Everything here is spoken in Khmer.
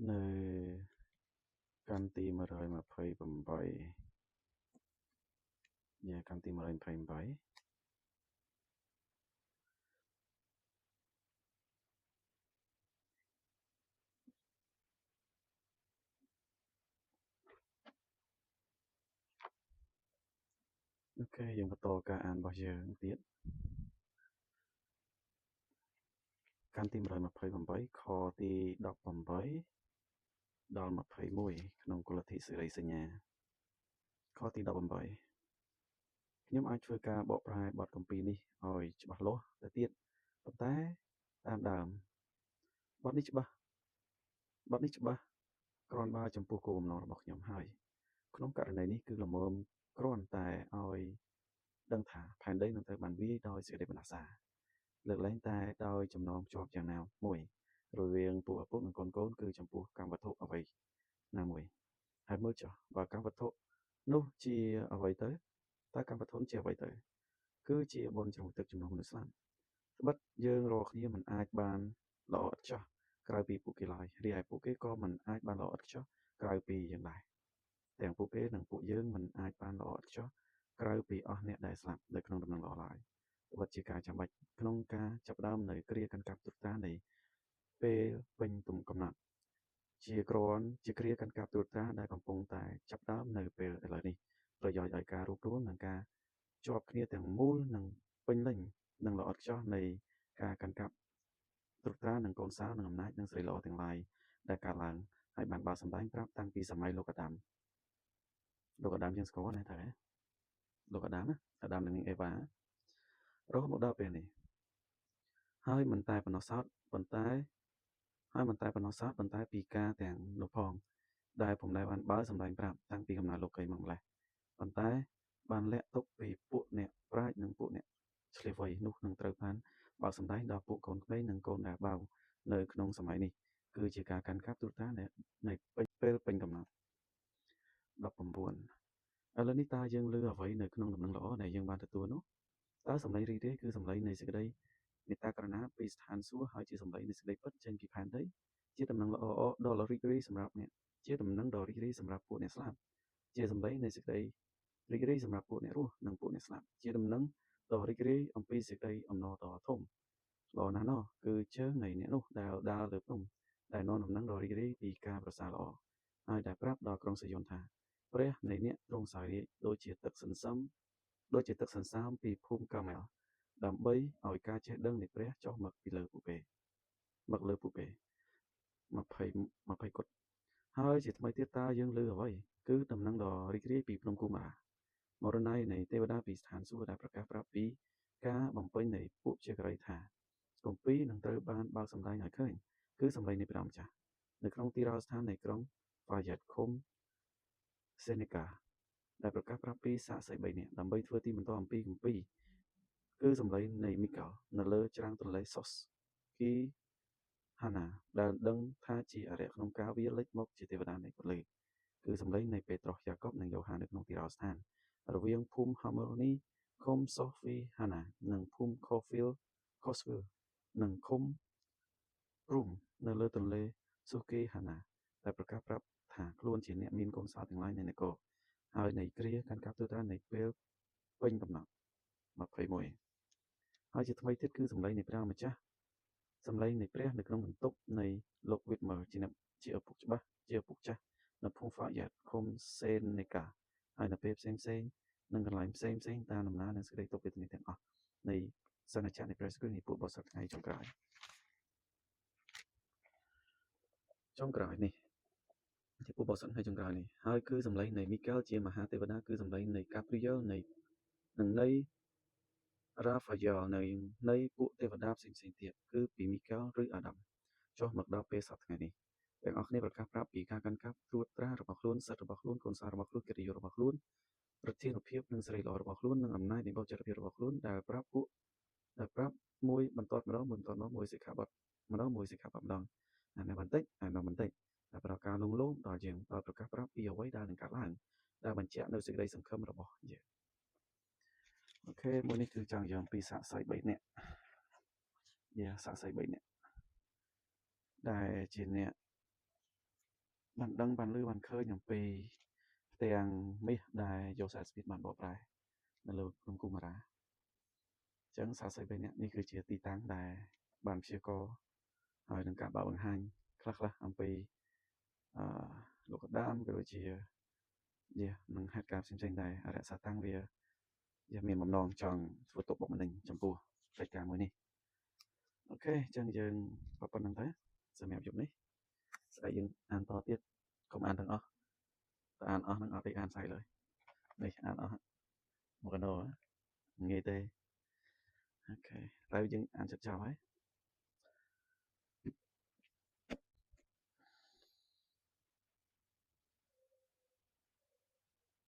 នៅកាន់ទី128កាន់ទី128អូខេយើងបន្តការអានរបស់យើងទៀតកាន់ទី128ខទី18ដល់21ក្នុងគោលលទ្ធិសេរីសញ្ញាខទី18ខ្ញុំអាចធ្វើការបកប្រែបទគម្ពីរនេះឲ្យច្បាស់លាស់ទៅទៀតប៉ុន្តែតាមដើមបទនេះច្បាស់គ្រាន់បើចំពោះគោលបំណងរបស់ខ្ញុំហើយក្នុងករណីនេះគឺល្មមគ្រាន់តែឲ្យដឹងថាផែនដីនឹងត្រូវបានវាយដោយសេចក្តីបណ្ដាសាលើកលែងតែដោយចំណងភ្ជាប់យ៉ាងណាមួយរវាងពួកឪពុកនិងកូនៗគឺចំពោះកម្មវត្ថុអ្វីណាមួយហើយមើលចុះបើកម្មវត្ថុនោះជាអ្វីទៅតើកម្មវត្ថុជាអ្វីទៅគឺជាបុណ្យជ្រងទឹកជំនួសមនុស្សស្លាប់ត្បិតយើងរាល់គ្នាមិនអាចបានល្អឥតខ្ចោះក្រៅពីពួកគេឡើយរីឯពួកគេក៏មិនអាចបានល្អឥតខ្ចោះក្រៅពីយើងដែរទាំងពួកគេនិងពួកយើងមិនអាចបានល្អឥតខ្ចោះក្រៅពីអស់អ្នកដែលស្លាប់នៅក្នុងដំណឹងល្អឡើយត្បិតជាការចាំបាច់ក្នុងការចាប់ផ្ដើមនៅគ្រាកាន់កាប់ទុក្ខតានៃពេលពេញទំកំណត់ជាគ្រាកាន់កាប់ត្រួតត្រាដែលកំពុងតែចាប់ផ្ដើមនៅពេលឥឡូវនេះប្រយោជន៍ឲ្យការរួបរวมនិងការជាប់គ្នាទាំងមូលនិងពេញលេញនិងល្អឥតខ្ចោះនៃការកាន់កាប់ត្រួតត្រានឹងកូនសោនិងអំណាចនិងស្រីល្អទាំងឡាយដែលកើតឡើងហើយបានបើសម្ដែងប្រាប់តាំងពីសម័យលោកអាដាមយើងស្គាល់ណាតើលោកអាដាមនិងនាងអេវ៉ារហូតមកដល់ពេលនេះហើយមិនតែប៉ុណ្ណោះសោតប៉ុន្តែពីការទាំងនោះផងដែលពុំដែលបានបើសម្ដែងប្រាប់តាំងពីកំណើតលោកីមកម្លេះប៉ុន្តែបានលាក់ទុកពីពួកអ្នកប្រាជ្ញនិងពួកអ្នកឆ្លៀសវៃនោះនឹងត្រូវបានបើសម្ដែងដល់ពួកកូនក្មេងនិងកូនដែលបៅនៅក្នុងសម័យនេះគឺជាការកាន់កាប់ត្រួតត្រានៃពេលពេញកំណត់19ឥឡូវនេះតើយើងឮអ្វីនៅក្នុងដំណឹងល្អដែលយើងបានទទួលនោះតើសម្លេងរីករាយគឺសម្លេងនៃសេចក្តីមេត្តាករុណាពីស្ថានសួគ៌ហើយជាសម្លេងនៃសេចក្តីពិតចេញពីផែនដីជាដំណឹងល្អដ៏រីករាយសម្រាប់អ្នកជាដំណឹងដ៏រីករាយសម្រាប់ពួកអ្នកស្លាប់ជាសម្លេងនៃសេចក្តីរីករាយសម្រាប់ពួកអ្នករស់និងពួកអ្នកស្លាប់ជាដំណឹងដ៏រីករាយអំពីសេចក្តីអំណរដ៏ធំល្អណាស់ណោះគឺជើងនៃអ្នកនោះដែលដើរលើភ្នំដែលនាំដំណឹងដ៏រីករាយពីការប្រសើរល្អហើយដែលប្រាប់ដល់ក្រុងសាយ៉ុនថាព្រះនៃអ្នកទ្រង់សោយរាជ្យដូចជាទឹកសន្សើមពីភូមិកាមែលដើម្បីឲ្យការចេះដឹងនៃព្រះចុះមកលើពួកគេ20គត់ហើយជាថ្មីទៀតតើយើងឮអ្វីគឺដំណឹងដ៏រីករាយពីភ្នំគូមារមរណ័យនៃទេវតាពីស្ថានសួគ៌ដែលប្រកាសប្រាប់ពីការបំពេញនៃពួកជាករីថាគម្ពីរនឹងត្រូវបានបើកសម្ដែងឲ្យឃើញគឺសម្លេងនៃព្រះម្ចាស់នៅក្នុងទីរោស្ថាននៃក្រុងហ្វាយ៉ាត់ឃុំសេនេកាដែលប្រកាសប្រាប់ពីសាក្សី3នាក់ដើម្បីធ្វើទីបន្តអំពីគម្ពីរគឺសម្លេងនៃមីកាល់នៅលើច្រាំងទន្លេសុសគីហាណាដែលដឹងថាជាអារក្សក្នុងការវាលេចមកជាទេវតានៃពន្លឺគឺសម្លេងនៃពេត្រុសយ៉ាកុបនិងយ៉ូហាននៅក្នុងទីរោស្ថានរវាងភូមិហាម៉ូនីឃុំសូហ្វីហាណានិងភូមិខូហ្វីលនិងឃុំរូមនៅលើទន្លេស៊ូគីហាណាដែលប្រកាសប្រាប់ថាខ្លួនជាអ្នកមានកូនសោទាំងឡាយនៃនគរហើយនៃគ្រាកាន់កាប់ត្រួតត្រានៃពេលពេញកំណត់21ហើយជាថ្មីទៀតគឺសម្លេងនៃព្រះម្ចាស់សម្លេងនៃព្រះនៅក្នុងបន្ទប់នៃលោកវិតមើជាឪពុកចាស់នៅភូមិហ្វាយ៉ាត់ឃុំសេនេកាហើយនៅពេលផ្សេងនិងកន្លែងផ្សេងតាមដំណើរនិងសេចក្តីទុក្ខវេទនាទាំងអស់នៃសន្និចារនៃព្រះគ្រីស្ទនៃពួកបរិសុទ្ធថ្ងៃចុងក្រោយនេះជាពួកបរិសុទ្ធថ្ងៃចុងក្រោយនេះហើយគឺសម្លេងនៃមីកាល់ជាមហាទេវតាគឺសម្លេងនៃកាព្រីយ៉លនិងនៃរ៉ាហ្វាយ៉លនៃពួកទេវតាផ្សេងទៀតគឺពីមីកាល់ឬអាដាមចុះមកដល់ពេលសព្វថ្ងៃនេះទាំងអស់គ្នាប្រកាសប្រាប់ពីការកាន់កាប់ត្រួតត្រារបស់ខ្លួនសិទ្ធិរបស់ខ្លួនកូនសោរបស់ខ្លួនកិត្តិយសរបស់ខ្លួនប្រធានភាពនិងសេរីល្អរបស់ខ្លួននិងអំណាចនៃបទចរិតភាពរបស់ខ្លួនដែលប្រាប់មួយបន្ទាត់ម្ដងមួយសិក្ខាបទម្ដងអានបន្តិចដែលប្រការលងលោមដល់យើងដោយប្រកាសប្រាប់ពីអ្វីដែលនឹងកើតឡើងដែលបញ្ជាក់នៅសេចក្តីសង្ឃឹមរបស់យើងអូខេមួយនេះគឺចង់និយាយអំពីសាក្សី3នាក់សាក្សី3នាក់ដែលជាអ្នក bạn đăng bạn lưu bạn khơi nhằm vì tiền mi đài vô sản speed bạn bỏ ra nên lưu cùng cùng mà ra chẳng sao xây bên nàyคือchiaตีtăng đài bạn chia coហើយនឹងការបើកបង្ហាញខ្លះៗអំពីលោកកដាមក៏ដូចជានឹងហេតុការណ៍ផ្សេងៗដែរអរិយសាតាំងវាមានបំណងចង់ធ្វើទុកបុកម្នេញចំពោះកិច្ចការមួយនេះអូខេអញ្ចឹងយើងប៉ុណ្្នឹងទៅសម្រាប់យប់នេះស្អែកយើងអានតទៀតកុំអានទាំងអស់តែអានអស់នឹងអត់ទេអានស្អែកលើនេះអានអស់មកកណោងាយទេអូខេតែយើងអានចិត្តចប់ហើយ